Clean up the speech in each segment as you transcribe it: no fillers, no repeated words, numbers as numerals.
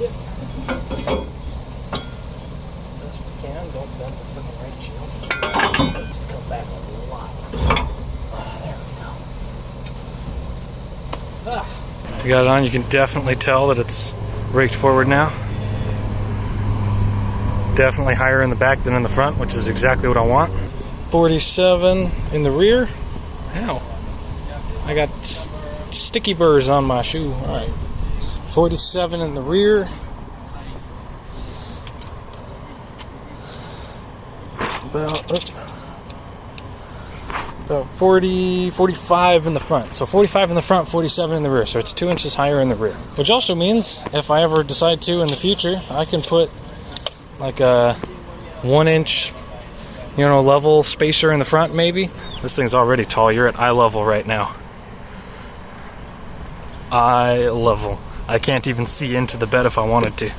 it. Best we can. Don't bend the freaking right shield. Let's come back a lot. There we go. You got it on. You can definitely tell that it's raked forward now. Definitely higher in the back than in the front, which is exactly what I want. 47 in the rear. Ow. I got sticky burrs on my shoe. Alright. 47 in the rear. About 40, 45 in the front. So 45 in the front, 47 in the rear. So it's 2 inches higher in the rear. Which also means if I ever decide to in the future, I can put like a 1 inch, you know, level spacer in the front maybe. This thing's already tall. You're at eye level right now. Eye level. I can't even see into the bed if I wanted to.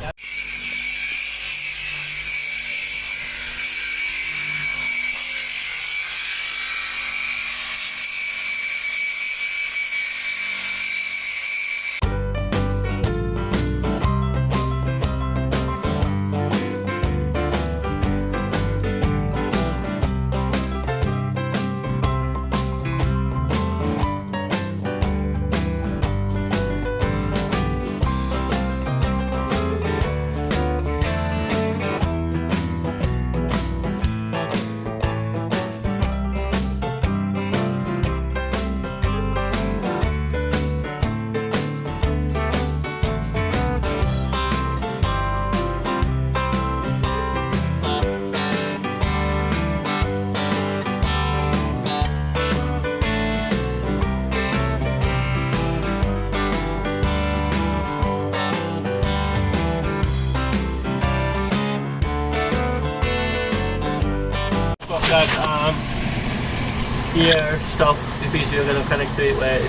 Here stuff, the piece you're going to connect to it where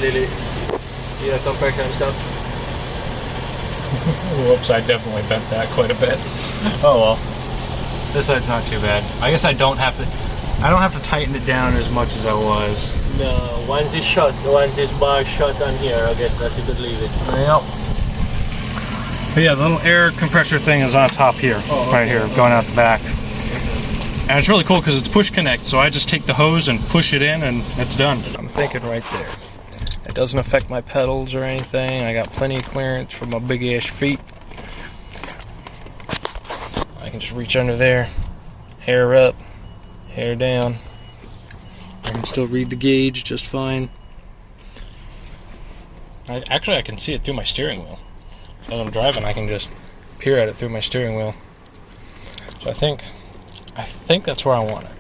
your compressor and stuff. Whoops, I definitely bent that quite a bit. Oh well. This side's not too bad. I guess I don't have to tighten it down as much as I was. No, once it's shut, once this bar shut on here, I guess that you could leave it. Yep. But yeah, the little air compressor thing is on top here, right here, going out the back. And it's really cool because it's push connect, so I just take the hose and push it in and it's done. I'm thinking right there. It doesn't affect my pedals or anything. I got plenty of clearance for my big ass feet. I can just reach under there, hair up, hair down. I can still read the gauge just fine. Actually, I can see it through my steering wheel. When I'm driving, I can just peer at it through my steering wheel. So I think that's where I want it.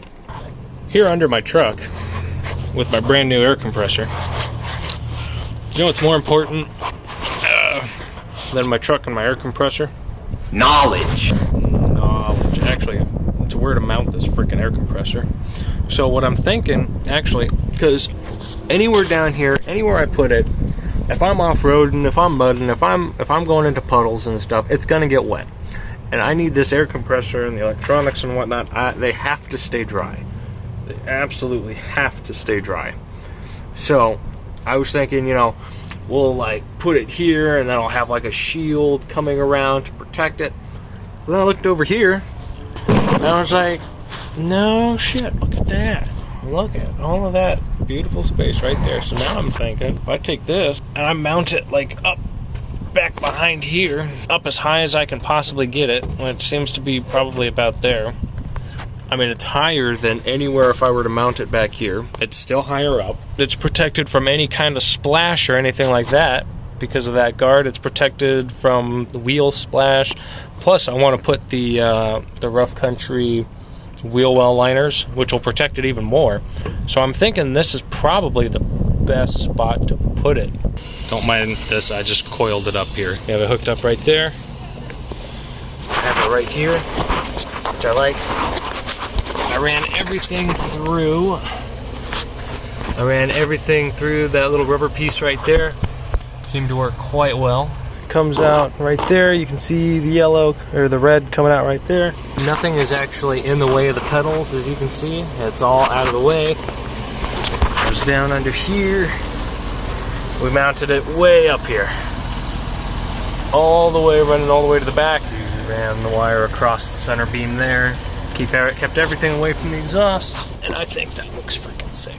Here under my truck, with my brand new air compressor, you know what's more important than my truck and my air compressor? Knowledge. Knowledge. Actually, it's where to mount this freaking air compressor. So what I'm thinking, actually, because anywhere down here, anywhere I put it, if I'm off-roading, if I'm mudding, if I'm going into puddles and stuff, it's gonna get wet. And I need this air compressor and the electronics and whatnot, they have to stay dry. They absolutely have to stay dry. So I was thinking, you know, we'll like put it here and then I'll have like a shield coming around to protect it. But then I looked over here and I was like, no shit, look at that. Look at all of that beautiful space right there. So now I'm thinking, if I take this and I mount it like up back behind here, up as high as I can possibly get it, which seems to be probably about there. I mean, it's higher than anywhere if I were to mount it back here. It's still higher up. It's protected from any kind of splash or anything like that because of that guard. It's protected from the wheel splash. Plus, I want to put the Rough Country wheel well liners, which will protect it even more. So I'm thinking this is probably the best spot to put it. Don't mind this, I just coiled it up here. You have it hooked up right there. I have it right here, which I like. I ran everything through that little rubber piece right there. Seemed to work quite well. Comes out right there. You can see the yellow or the red coming out right there. Nothing is actually in the way of the pedals, as you can see. It's all out of the way. Goes down under here. We mounted it way up here. all the way, running all the way to the back. We ran the wire across the center beam there. Kept everything away from the exhaust. And I think that looks freaking sick.